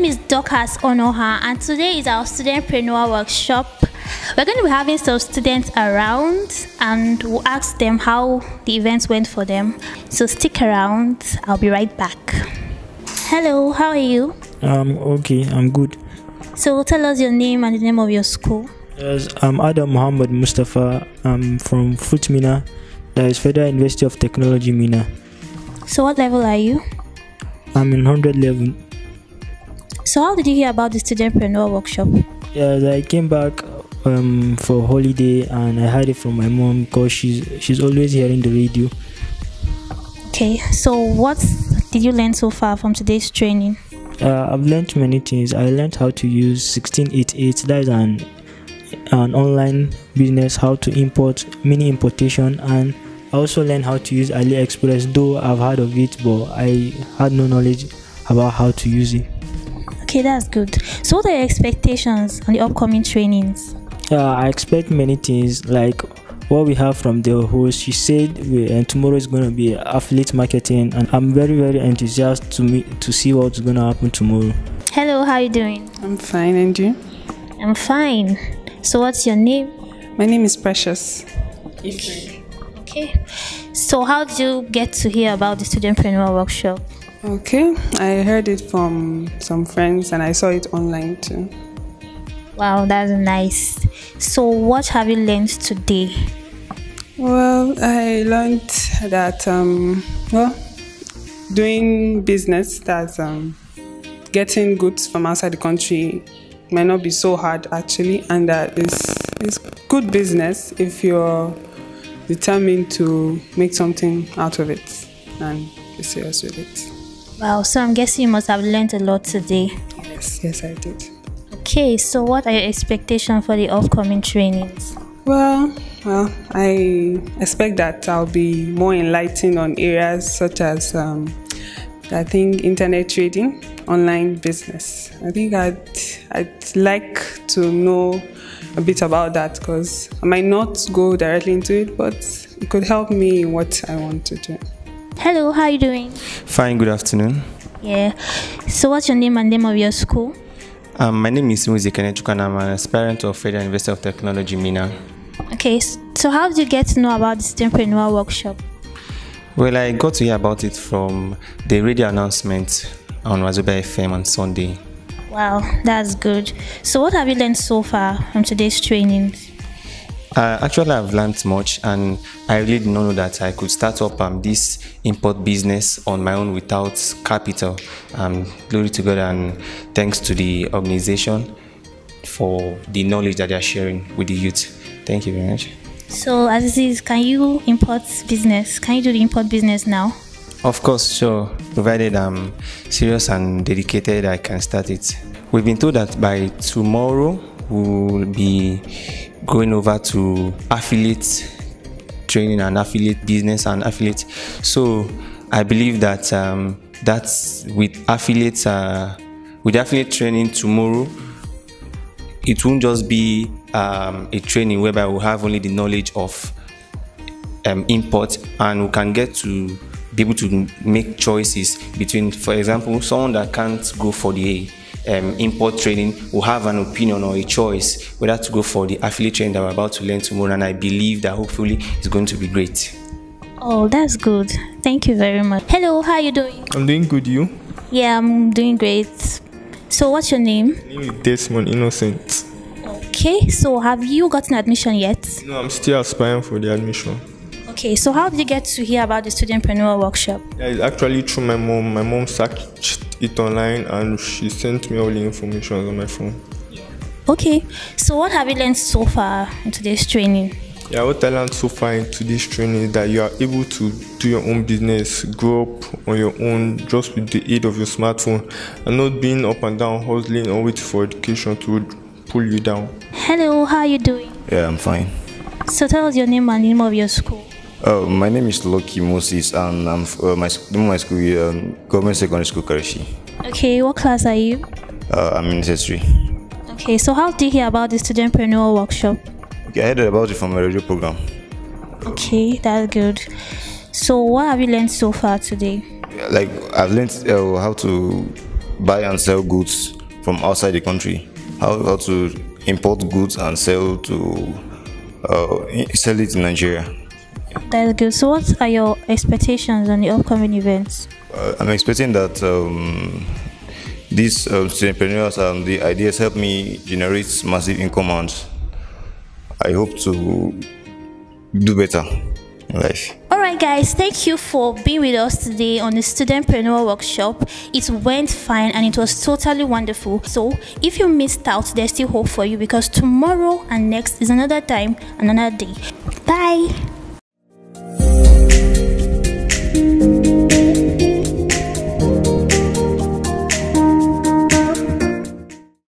name is Dorcas Onoha, and today is our studentpreneur workshop. We're going to be having some students around and we'll ask them how the events went for them. So stick around, I'll be right back. Hello, how are you? Okay, I'm good. So tell us your name and the name of your school. Yes, I'm Adam Muhammad Mustafa. I'm from FUT Mina, that is Federal University of Technology Mina. So what level are you? I'm in 100 level. So how did you hear about the studentpreneur workshop? Yes, I came back for holiday and I heard it from my mom because she's always hearing the radio. Okay, so what did you learn so far from today's training? I've learned many things. I learned how to use 1688, that is an online business, how to import, mini importation, and I also learned how to use AliExpress, though I've heard of it, but I had no knowledge about how to use it. Okay, that's good. So what are your expectations on the upcoming trainings? I expect many things, like what we have from the host. She said tomorrow is going to be affiliate marketing, and I'm very enthusiastic to see what's going to happen tomorrow. Hello, how are you doing? I'm fine, and you? I'm fine. So what's your name? My name is Precious. Okay. So how did you get to hear about the studentpreneur workshop? Okay, I heard it from some friends and I saw it online too. Wow, that's nice. So what have you learned today? Well, I learned that doing business, that getting goods from outside the country might not be so hard actually, and that it's good business if you're determined to make something out of it and be serious with it. Wow, so I'm guessing you must have learned a lot today. Yes, I did. Okay, so what are your expectations for the upcoming trainings? Well, I expect that I'll be more enlightened on areas such as I think internet trading, online business. I think I'd like to know a bit about that because I might not go directly into it, but it could help me in what I want to do. Hello, how are you doing? Fine, good afternoon. Yeah. So what's your name and name of your school? My name is Wuse, and I'm an aspirant of Federal University of Technology, Mina. Okay, so how did you get to know about the studentpreneur workshop? Well, I got to hear about it from the radio announcement on Wazoba FM on Sunday. Wow, that's good. So what have you learned so far from today's trainings? Actually, I've learned much, and I really did not know that I could start up this import business on my own without capital. Glory to God, and thanks to the organization for the knowledge that they are sharing with the youth. Thank you very much. So, as it is, can you import business? Can you do the import business now? Of course, sure. Provided I'm serious and dedicated, I can start it. We've been told that by tomorrow we'll be going over to affiliate training and affiliate business and affiliate. So I believe that that's with affiliate training tomorrow. It won't just be a training whereby we'll have only the knowledge of import, and we can get to be able to make choices between, for example, someone that can't go for the import training will have an opinion or a choice whether to go for the affiliate training that we're about to learn tomorrow, and I believe that hopefully it's going to be great. Oh, that's good. Thank you very much. Hello, how are you doing? I'm doing good, you? Yeah, I'm doing great. So what's your name? My name is Desmond Innocent. Okay, so have you gotten admission yet? No, I'm still aspiring for the admission. Okay, so how did you get to hear about the studentpreneur workshop? Yeah, it's actually through my mom. My mom searched it online and she sent me all the information on my phone. Okay, so what have you learned so far in today's training? Yeah, what I learned so far in today's training is that you are able to do your own business, grow up on your own just with the aid of your smartphone, and not being up and down hustling or waiting for education to pull you down. Hello, how are you doing? Yeah, I'm fine. So tell us your name and name of your school. My name is Loki Moses, and I'm my school is Government Secondary School, Karachi. Okay, what class are you? I'm in history. Okay, so how did you hear about the studentpreneur workshop? Okay, I heard about it from a radio program. Okay, that's good. So what have you learned so far today? Like, I've learned how to buy and sell goods from outside the country, how to import goods and sell it in Nigeria. That's good. So what are your expectations on the upcoming events? I'm expecting that these studentpreneurs and the ideas help me generate massive income, and I hope to do better in life. Alright guys, thank you for being with us today on the Studentpreneur Workshop. It went fine and it was totally wonderful. So if you missed out, there's still hope for you, because tomorrow and next is another time, another day. Bye.